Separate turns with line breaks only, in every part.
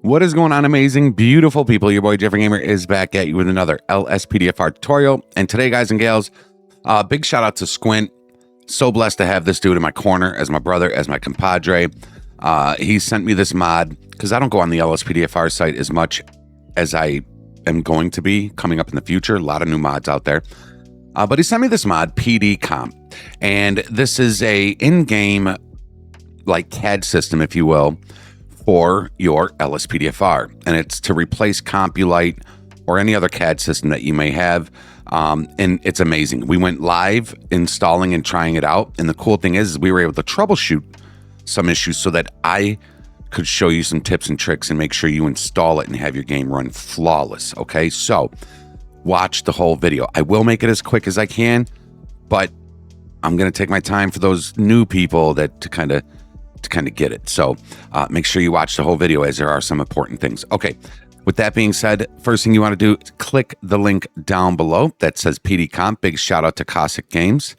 What is going on, amazing, beautiful people? Your boy Jeffrey Gamer is back at you with another LSPDFR tutorial. And today, guys and gals, big shout out to Squint. So blessed to have this dude in my corner as my brother, as my compadre. He sent me this mod because I don't go on the LSPDFR site as much as I am going to be coming up in the future. A lot of new mods out there. But he sent me this mod, pdCOMP. And this is a in-game, like, CAD system, if you will, for your LSPDFR, and it's to replace Compulite or any other CAD system that you may have, and it's amazing. We went live installing and trying it out, and the cool thing is we were able to troubleshoot some issues so that I could show you some tips and tricks and make sure you install it and have your game run flawless. Okay, so watch the whole video. I will make it as quick as I can, but I'm going to take my time for those new people that to kind of get it. So make sure you watch the whole video, as there are some important things. Okay, with that being said, first thing you want to do is click the link down below that says pdCOMP. Big shout out to Cossack Games.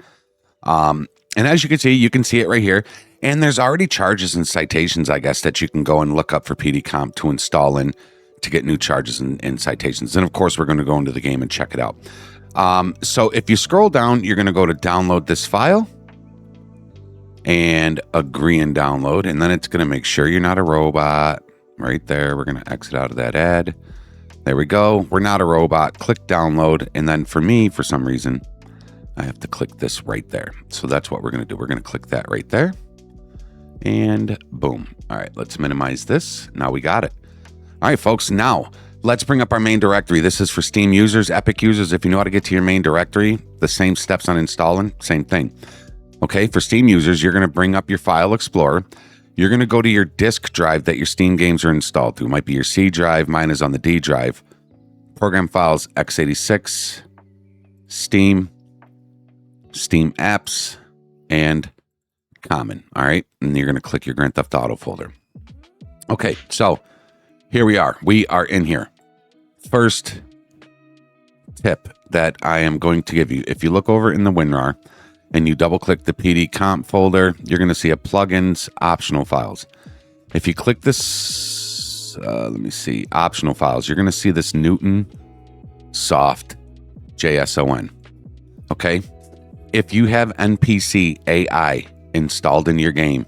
And as you can see it right here. And there's already charges and citations, I guess, that you can go and look up for pdCOMP to install in to get new charges and citations. And of course, we're going to go into the game and check it out. So if you scroll down, you're going to go to download this file and agree and download, and then it's going to make sure you're not a robot right there. We're going to exit out of that ad. There we go. We're not a robot. Click download, and then for me, for some reason, I have to click this right there. So that's what we're going to do. We're going to click that right there, and boom. All right, let's minimize this. Now we got it. All right, folks, now let's bring up our main directory. This is for Steam users, Epic users. If you know how to get to your main directory, the same steps on installing, same thing. Okay, for Steam users, you're going to bring up your File Explorer. You're going to go to your disk drive that your Steam games are installed to. It might be your C drive. Mine is on the D drive. Program files, x86, Steam, Steam apps, and common. All right, and you're going to click your Grand Theft Auto folder. Okay, so here we are. We are in here. First tip that I am going to give you, if you look over in the WinRAR, and you double click the pdCOMP folder, you're going to see a plugins optional files. If you click this, let me see, optional files, you're going to see this Newton Soft JSON. Okay. If you have NPC AI installed in your game,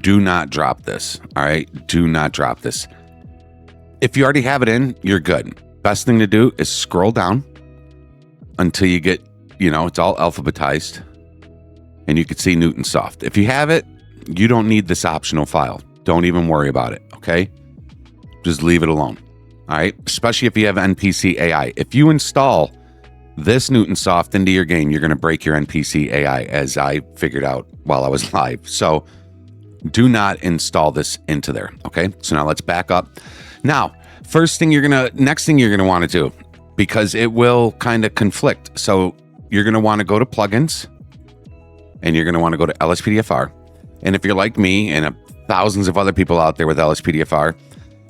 do not drop this. All right. Do not drop this. If you already have it in, you're good. Best thing to do is scroll down until you get, it's all alphabetized. And you can see Newton Soft. If you have it, you don't need this optional file. Don't even worry about it, okay? Just leave it alone, all right? Especially if you have NPC AI. If you install this Newton Soft into your game, you're going to break your NPC AI, as I figured out while I was live. So do not install this into there, okay? So now let's back up. Now, next thing you're going to want to do, because it will kind of conflict. So you're going to want to go to plugins, and you're going to want to go to LSPDFR. And if you're like me and thousands of other people out there with LSPDFR,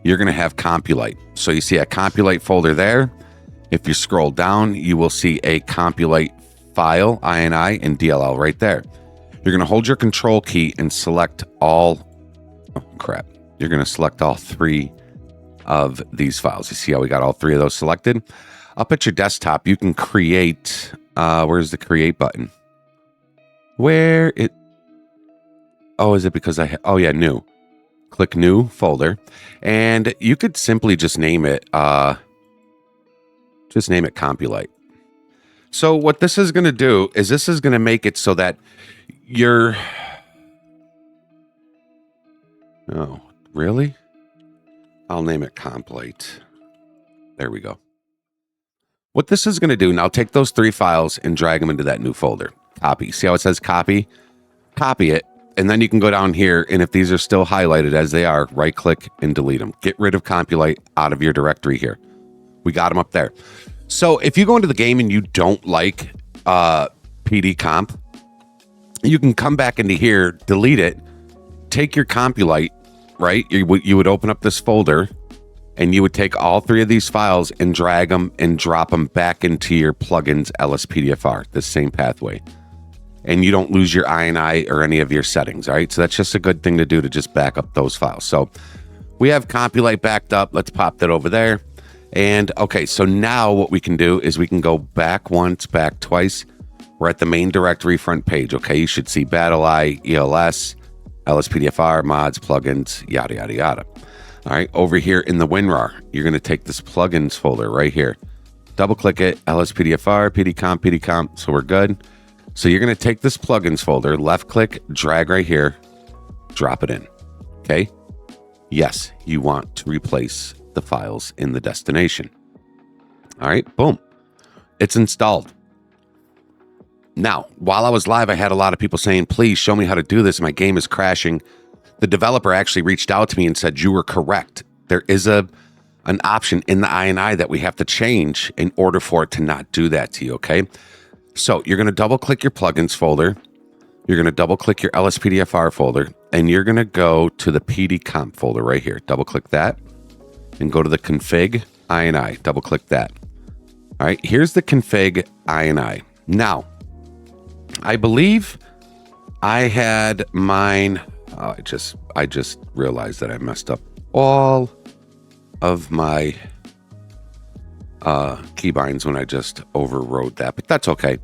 you're going to have Compulite. So you see a Compulite folder there. If you scroll down, you will see a Compulite file, INI, and DLL right there. You're going to hold your control key and select all, You're going to select all three of these files. You see how we got all three of those selected? Up at your desktop, you can create, where's the create button? Is it because new. Click new folder, and you could simply just name it Compulite. So what this is going to do is this is going to make it so that really? I'll name it Compulite. There we go. What this is going to do, now take those three files and drag them into that new folder. Copy. See how it says copy? Copy it. And then you can go down here, and if these are still highlighted as they are, right click and delete them. Get rid of Compulite out of your directory here. We got them up there. So if you go into the game and you don't like pdCOMP, you can come back into here, delete it, take your Compulite, right? You would open up this folder, and you would take all three of these files and drag them and drop them back into your plugins LSPDFR, the same pathway. And you don't lose your INI or any of your settings, all right? So that's just a good thing to do, to just back up those files. So We have Compulate backed up. Let's pop that over there. And okay, so now what we can do is we can go back once, back twice. We're at the main directory front page. Okay, you should see BattleEye, ELS, LSPDFR, mods, plugins, yada, yada, yada. All right, over here in the WinRAR, you're going to take this plugins folder right here. Double click it, LSPDFR, pdCOMP, so we're good. So you're going to take this plugins folder, left click, drag right here, drop it in. Okay, yes, you want to replace the files in the destination. All right, boom, it's installed. Now, while I was live, I had a lot of people saying, please show me how to do this. My game is crashing. The developer actually reached out to me and said, you were correct. There is an option in the INI that we have to change in order for it to not do that to you, okay? So you're going to double click your plugins folder. You're going to double click your LSPDFR folder, and you're going to go to the pdCOMP folder right here. Double click that and go to the config INI. Double click that. All right, here's the config INI. Now, I believe I had mine. Oh, I just realized that I messed up all of my keybinds when I just overrode that, but that's okay.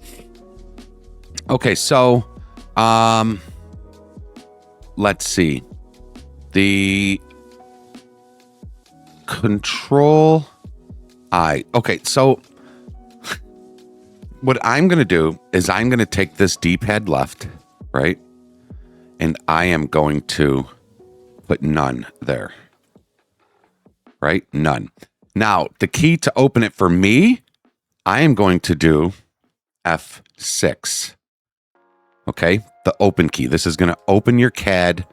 Okay, so let's see. The control I. Okay, so what I'm going to do is I'm going to take this D-pad left, right? And I am going to put none there, right? None. Now, the key to open it for me, I am going to do F6. Okay, the open key. This is going to open your CAD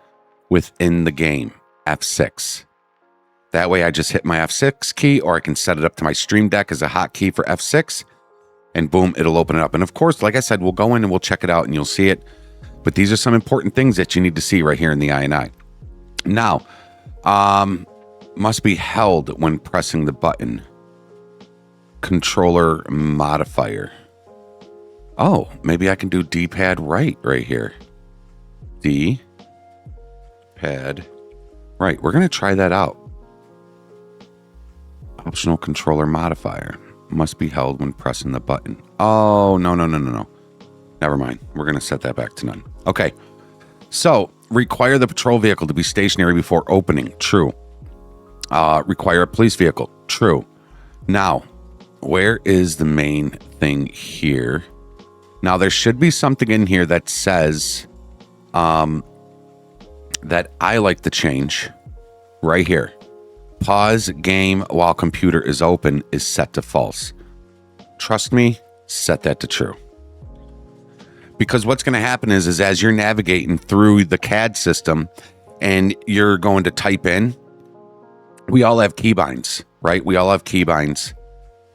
within the game, F6. That way I just hit my F6 key, or I can set it up to my Stream Deck as a hotkey for F6. And boom, it'll open it up. And of course, like I said, we'll go in and we'll check it out and you'll see it. But these are some important things that you need to see right here in the INI. Now, must be held when pressing the button. Controller modifier. Oh, maybe I can do D-pad right here. D-pad right. We're going to try that out. Optional controller modifier. Must be held when pressing the button. Oh, no. Never mind. We're going to set that back to none. Okay. So, require the patrol vehicle to be stationary before opening. True. Require a police vehicle. True. Now, where is the main thing here? Now, there should be something in here that says that I like to change right here. Pause game while computer is open is set to false. Trust me, set that to true. Because what's going to happen is as you're navigating through the CAD system and you're going to type in, we all have keybinds, right? We all have keybinds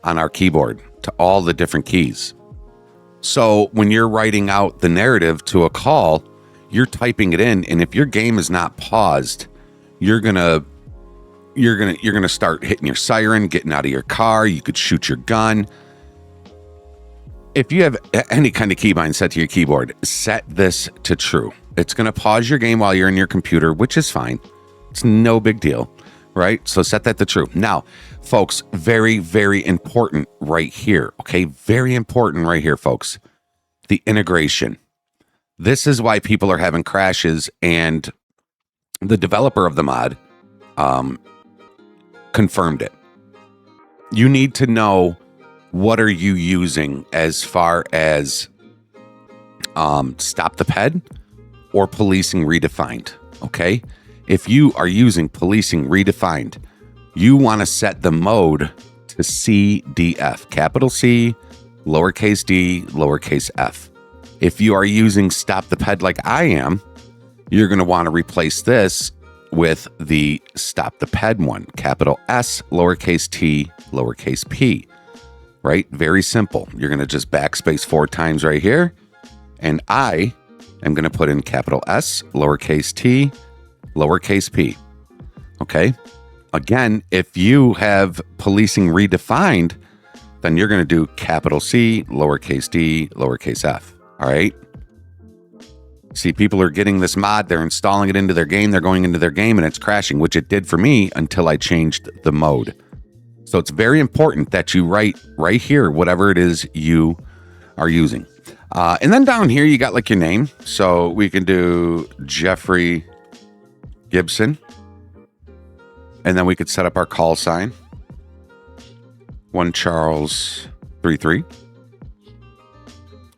on our keyboard to all the different keys. So when you're writing out the narrative to a call, you're typing it in, and if your game is not paused, you're gonna start hitting your siren, getting out of your car. You could shoot your gun. If you have any kind of keybind set to your keyboard, set this to true. It's going to pause your game while you're in your computer, which is fine. It's no big deal, right? So set that to true. Now, folks, very, very important right here. Okay, very important right here, folks. The integration. This is why people are having crashes, and the developer of the mod confirmed it. You need to know what are you using as far as Stop the Ped or Policing Redefined, okay? If you are using Policing Redefined, you want to set the mode to CDF, capital C, lowercase d, lowercase f. If you are using Stop the Ped like I am, you're going to want to replace this with the Stop the Ped one, capital S, lowercase t, lowercase p, right? Very simple. You're going to just backspace 4 times right here. And I am going to put in capital S, lowercase t, lowercase p. Okay. Again, if you have Policing Redefined, then you're going to do capital C, lowercase d, lowercase f. All right. See, people are getting this mod, they're installing it into their game, they're going into their game, and it's crashing, which it did for me until I changed the mode. So it's very important that you write right here whatever it is you are using. And then down here, you got like your name. So we can do Jeffrey Gibson. And then we could set up our call sign. 1 Charles 33.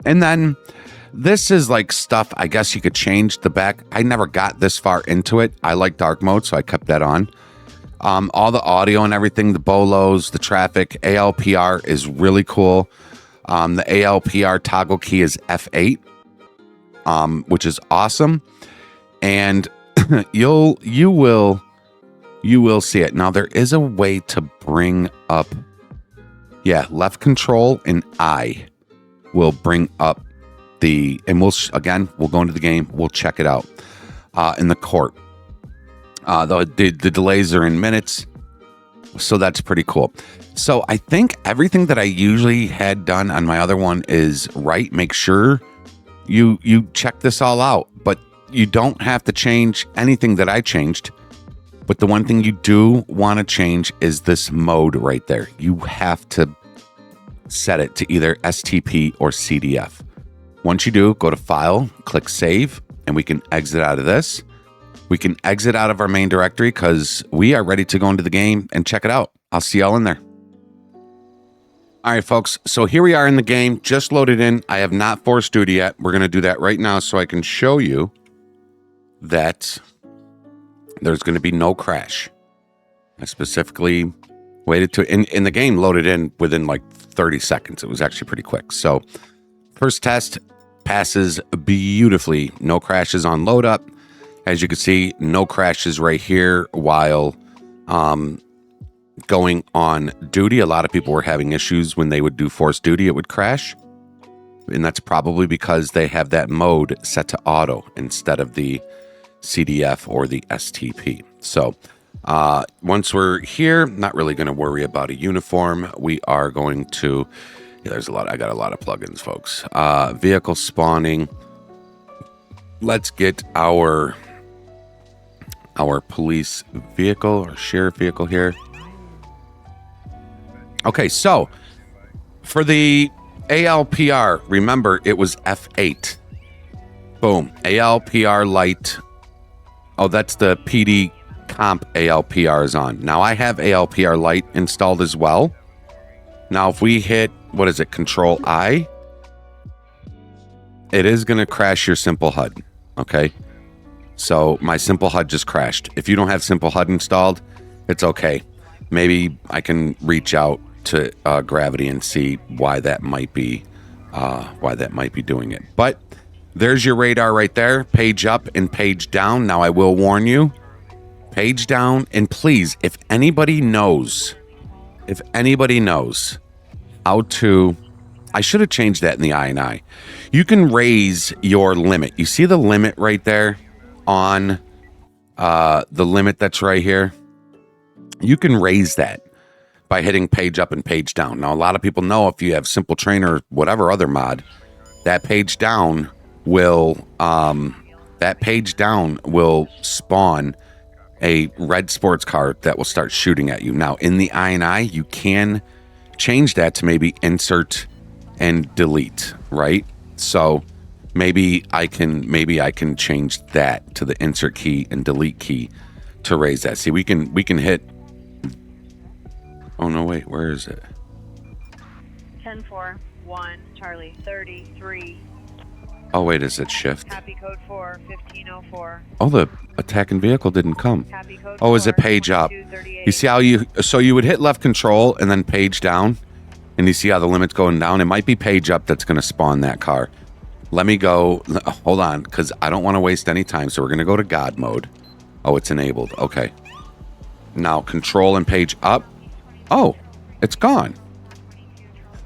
And then this is like stuff, I guess you could change the back. I never got this far into it. I like dark mode, so I kept that on. All the audio and everything, the bolos, the traffic, ALPR is really cool. The ALPR toggle key is F8, which is awesome. And you will see it. Now there is a way to bring up, left control and I will bring up and we'll go into the game. We'll check it out in the court. The delays are in minutes, so that's pretty cool. So I think everything that I usually had done on my other one is right. Make sure you check this all out, but you don't have to change anything that I changed. But the one thing you do want to change is this mode right there. You have to set it to either STP or CDF. Once you do, go to File, click Save, and we can exit out of this. We can exit out of our main directory because we are ready to go into the game and check it out. I'll see y'all in there. All right, folks. So here we are in the game, just loaded in. I have not forced duty yet. We're going to do that right now so I can show you that there's going to be no crash. I specifically waited to, in the game loaded in within like 30 seconds. It was actually pretty quick. So first test passes beautifully. No crashes on load up. As you can see, no crashes right here while going on duty. A lot of people were having issues when they would do forced duty, it would crash. And that's probably because they have that mode set to auto instead of the CDF or the STP. So once we're here, not really going to worry about a uniform. We are going to, I got a lot of plugins, folks. Vehicle spawning. Let's get our police vehicle or sheriff vehicle here. Okay, so for the ALPR, remember it was F8. Boom. ALPR light. Oh, that's the pdCOMP ALPR is on. Now I have ALPR light installed as well. Now if we hit, what is it, Control I, it is going to crash your simple HUD. Okay. So my simple HUD just crashed. If you don't have simple HUD installed, it's okay. Maybe I can reach out to Gravity and see why that might be doing it. But there's your radar right there. Page up and page down. Now I will warn you, page down. And please, if anybody knows how to, I should have changed that in the I&I. You can raise your limit. You see the limit right there on the limit that's right here? You can raise that by hitting page up and page down. Now, a lot of people know if you have Simple Trainer or whatever other mod, that page down will spawn a red sports car that will start shooting at you. Now, in the I&I, you can change that to maybe insert and delete, right? So maybe I can change that to the insert key and delete key to raise that. See, we can hit. Oh no, wait, where is it?
10-4, 1, Charlie, 33.
Oh wait, is it shift?
Copy code 4, 1504.
Oh, the attacking vehicle didn't come.
Copy code
oh,
4,
is it page up? You see how you would hit left control and then page down, and you see how the limit's going down? It might be page up that's going to spawn that car. Let me go, hold on, because I don't want to waste any time, so we're going to go to God mode. Oh, it's enabled, okay. Now control and page up. Oh, it's gone.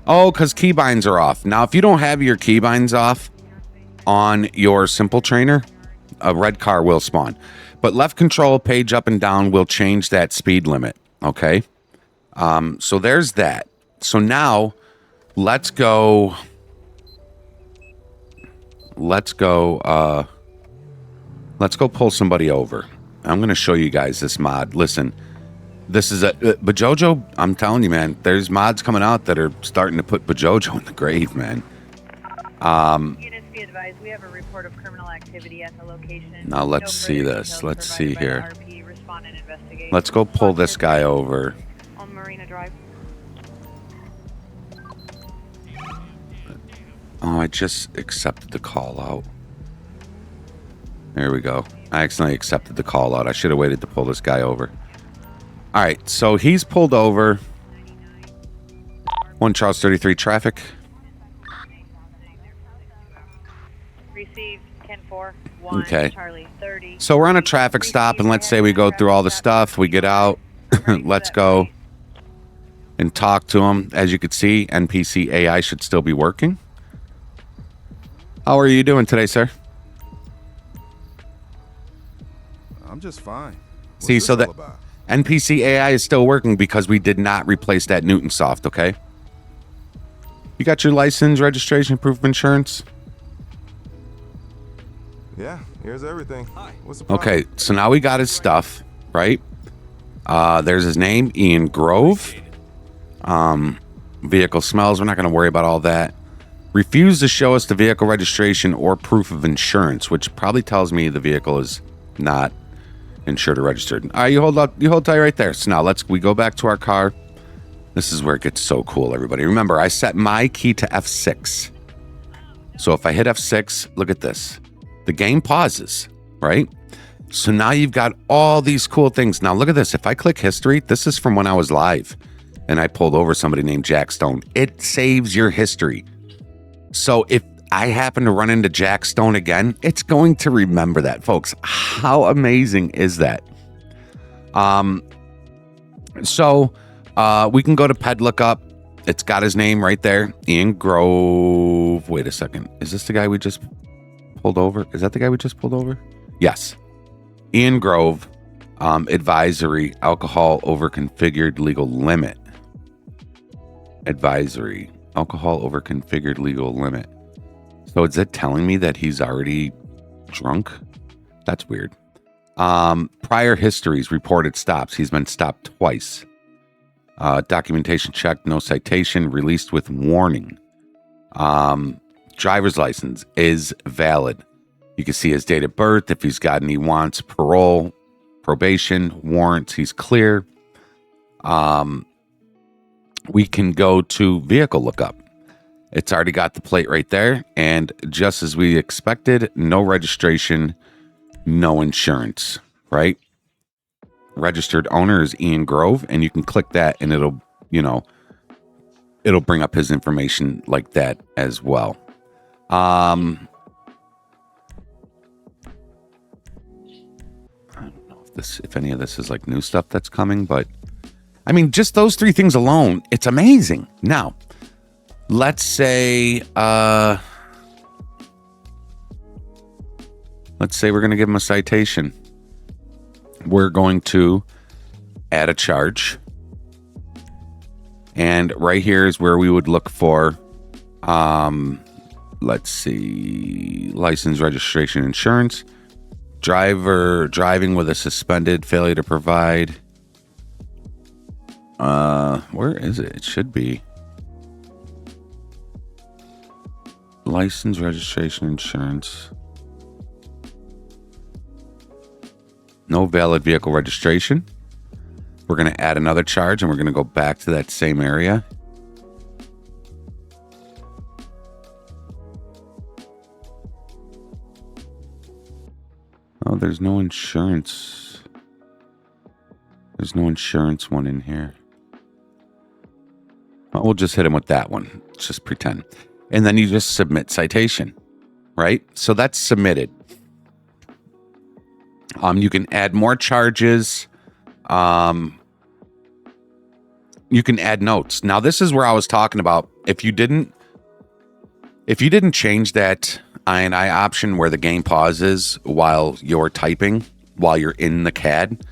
Oh, because keybinds are off. Now, if you don't have your keybinds off on your Simple Trainer, a red car will spawn. But left control, page up and down will change that speed limit, okay? So there's that. So now, let's go Let's go pull somebody over. I'm going to show you guys this mod. Listen, this is but Jojo, I'm telling you, man, there's mods coming out that are starting to put Bajojo in the grave, man.
Units be advised, we have a report of criminal activity at the location.
Now let's see
further
this.
details
Let's
provided
see here.
by the RP. Respond and investigate.
Let's go pull this guy over.
On Marina Drive.
Oh, I just accepted the call out. There we go. I accidentally accepted the call out. I should have waited to pull this guy over. All right, so he's pulled over. 1 Charles 33 traffic.
Received 10-4, 1
Okay.
Charlie 30.
So we're on a traffic stop, and let's say we go through all the stuff. We get out. Let's go and talk to him. As you can see, NPC AI should still be working. How are you doing today, sir?
I'm just fine. What's
See,
this
so
all
that
about?
NPC AI is still working because we did not replace that Newton soft, okay? You got your license, registration, proof of insurance?
Yeah, here's everything. What's the problem?
Okay, so now we got his stuff, right? There's his name, Ian Grove. Vehicle smells, we're not going to worry about all that. Refuse to show us the vehicle registration or proof of insurance, which probably tells me the vehicle is not insured or registered. All right, you hold tight right there. So now we go back to our car. This is where it gets so cool, everybody. Remember, I set my key to F6. So if I hit F6, look at this. The game pauses, right? So now you've got all these cool things. Now look at this. If I click history, this is from when I was live and I pulled over somebody named Jack Stone. It saves your history. So if I happen to run into Jack Stone again, it's going to remember that, folks. How amazing is that? So we can go to Ped Lookup. It's got his name right there. Ian Grove. Wait a second. Is this the guy we just pulled over? Is that the guy we just pulled over? Yes. Ian Grove. Advisory. Alcohol over configured legal limit. Advisory. Alcohol over configured legal limit. So is it telling me that he's already drunk? That's weird. Prior histories, reported stops. He's been stopped twice. Documentation checked, no citation, released with warning. Driver's license is valid. You can see his date of birth, if he's got any wants, parole, probation, warrants, he's clear. We can go to vehicle lookup. It's already got the plate right there. And just as we expected, no registration, no insurance, right? Registered owner is Ian Grove, and you can click that and it'll bring up his information like that as well. I don't know if any of this is like new stuff that's coming, but I mean, just those 3 things alone, it's amazing. Now, let's say we're going to give him a citation. We're going to add a charge. And right here is where we would look for, let's see, license, registration, insurance. Driver driving with a suspended failure to provide. Where is it? It should be. License, registration, insurance. No valid vehicle registration. We're going to add another charge and we're going to go back to that same area. Oh, there's no insurance. There's no insurance one in here. Well, we'll just hit him with that one. Just pretend. And then you just submit citation, right? So that's submitted. You can add more charges. You can add notes. Now, this is where I was talking about. If you didn't change that INI option where the game pauses while you're typing, while you're in the CAD,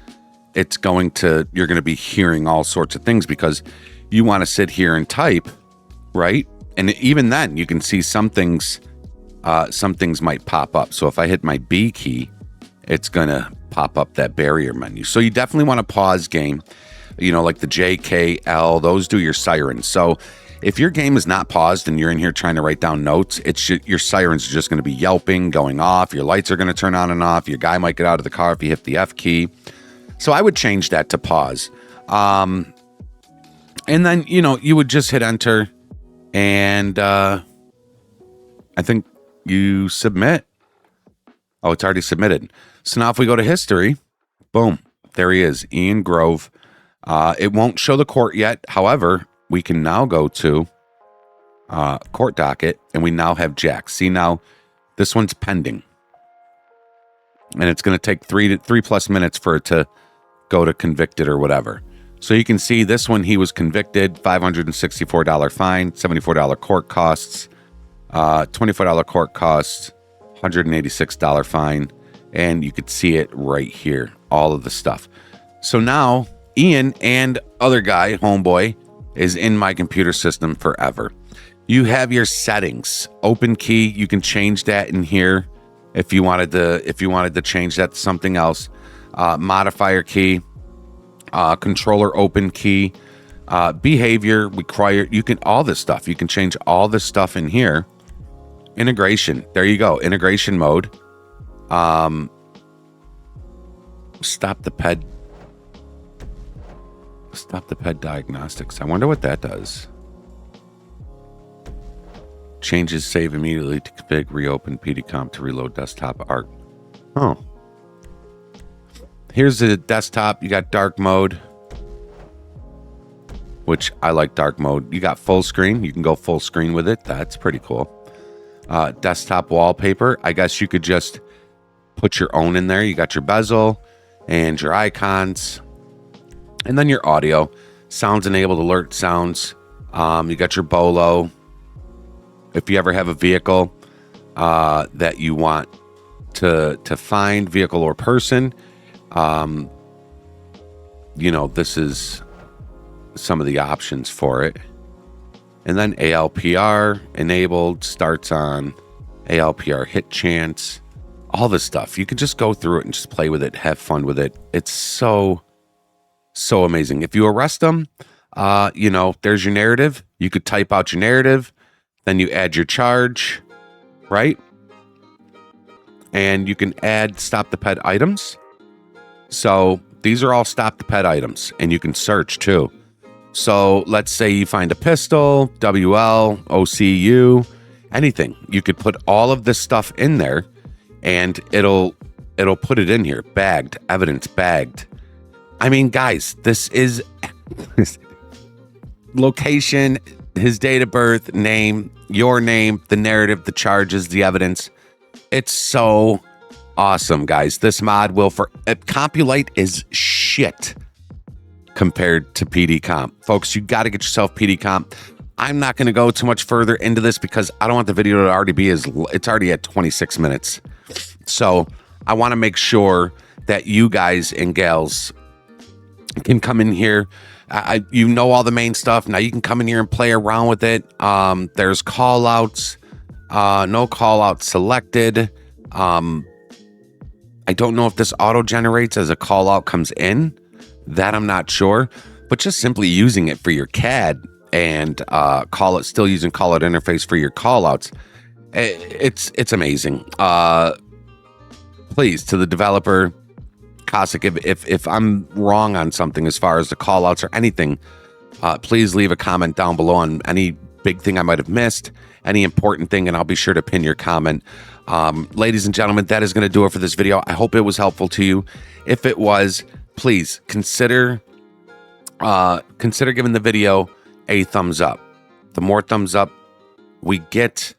you're going to be hearing all sorts of things because you want to sit here and type, right? And even then, you can see some things might pop up. So if I hit my B key it's going to pop up that barrier menu. So you definitely want to pause game, like the J, K, L, those do your sirens. So if your game is not paused and you're in here trying to write down notes, your sirens are just going to be yelping, going off. Your lights are going to turn on and off. Your guy might get out of the car if you hit the F key. So I would change that to pause. And then, you would just hit enter and I think you submit. Oh, it's already submitted. So now if we go to history, boom, there he is, Ian Grove. It won't show the court yet. However, we can now go to court docket, and we now have Jack. See, now this one's pending, and it's going to take 3+ minutes for it to go to convicted or whatever. So you can see this one, he was convicted, $564 fine, $74 court costs, $24 court costs, $186 fine, and you could see it right here, all of the stuff. So now Ian and other guy, homeboy, is in my computer system forever. You have your settings, open key. You can change that in here if you wanted to change that to something else. Modifier key, controller open key, behavior required. You can all this stuff. You can change all this stuff in here. Integration. There you go. Integration mode. Stop the ped diagnostics. I wonder what that does. Changes save immediately to config, reopen pdCOMP to reload desktop art. Oh. Here's the desktop. You got dark mode, which I like dark mode. You got full screen. You can go full screen with it. That's pretty cool. Desktop wallpaper. I guess you could just put your own in there. You got your bezel and your icons. And then your audio, sounds enabled, alert sounds. You got your BOLO. If you ever have a vehicle that you want to find, vehicle or person, this is some of the options for it. And then ALPR enabled, starts on ALPR hit chance, all this stuff. You can just go through it and just play with it, have fun with it. It's so amazing. If you arrest them, there's your narrative. You could type out your narrative, then you add your charge, right? And you can add stop the ped items. So these are all stop the ped items, and you can search too. So let's say you find a pistol, WL, OCU, anything. You could put all of this stuff in there, and it'll put it in here. Bagged, evidence bagged. I mean, guys, this is location, his date of birth, name, your name, the narrative, the charges, the evidence. It's so awesome, guys. This mod will Compulite is shit compared to pdCOMP. Folks, you got to get yourself pdCOMP. I'm not going to go too much further into this because I don't want the video to already be it's already at 26 minutes. So I want to make sure that you guys and gals can come in here. All the main stuff. Now you can come in here and play around with it. There's call outs, no call out selected. I don't know if this auto generates as a call out comes in. That I'm not sure, but just simply using it for your CAD and still using call out interface for your call outs. It's amazing. Please, to the developer, Cossack, if I'm wrong on something as far as the call outs or anything, please leave a comment down below on any big thing I might have missed, any important thing, and I'll be sure to pin your comment. Ladies and gentlemen, that is going to do it for this video. I hope it was helpful to you. If it was, please consider giving the video a thumbs up. The more thumbs up we get,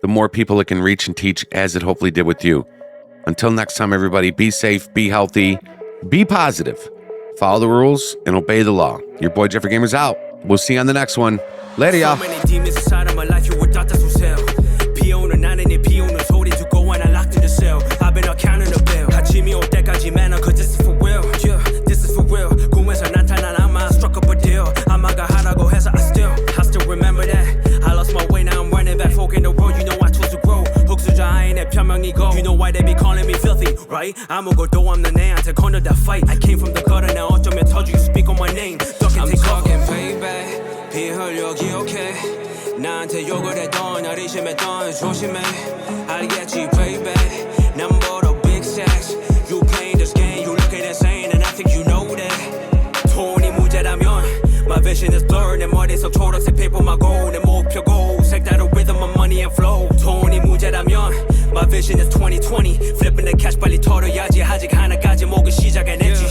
the more people it can reach and teach, as it hopefully did with you. Until next time, everybody, be safe, be healthy, be positive, follow the rules, and obey the law. Your boy Jeffrey Gamer's out. We'll see you on the next one. Later, y'all.
So many demons inside of my life, you were taught to sell. 비오는 나는 비오는 소리 듣고 when I locked in the cell. I've been out counting the bill. 아침이 올 때까지 man, cause this is for real. Yeah, this is for real. 꿈에서 나타난 아마 struck up a deal. 아마가 하라고 해서 I still remember that. I lost my way, now I'm running back. Folk in the world, you know I chose to grow. 흑수저 아인의 편명이고. You know why they be calling me filthy. right? 아무것도 없는 애한테 건너다 fight. I came from the gutter now 어쩌면 터져. You speak on my name. Duck and take cover. I'm talking payback. 피 흘려 기억해. 나한테 욕을 했던 날 의심했던 조심해. 알겠지 payback. 난 벌어 big sacks. You playing this game. You looking insane and I think you know that. 돈이 문제라면 my vision is blurred. 내 머릿속 초록색 paper my goal. 내 목표고 색다른 rhythm of money and flow. 돈이 문제라면 my vision is 2020. Flipping the cash 빨리 털어야지. 아직 하나까지 목을 시작 안 했지.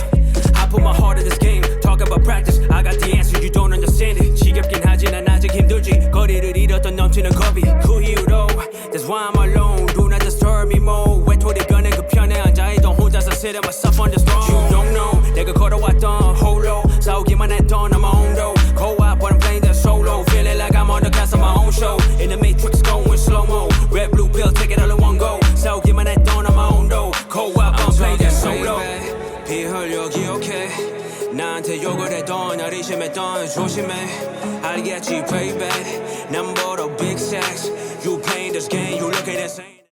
I put my heart in this game. Talk about practice. I got the answer. You don't understand it. 지겹긴 하지 난 아직 힘들지. 거리를 잃었던 넘치는 겁이. 그 이유로 that's why I'm alone. Do not disturb me more. 외톨이 변해 그 편에 앉아있던 혼자서 sitting myself on the throne. You don't know 내가 걸어왔던 홀로 싸우기만 했던 I'm on though. Go out but I'm playing that solo. Feeling like I'm on the cast of my own show. In the matrix going slow-mo. Red blue pill take it all in one go. 싸우기만 했던 I'm on though. Go out but I'm playing that solo. 피 흘려 기억해. 나한테 욕을 했던 날 의심했던 조심해. 알겠지 payback. 난 벌어 big sacks. You playing this game. You looking insane.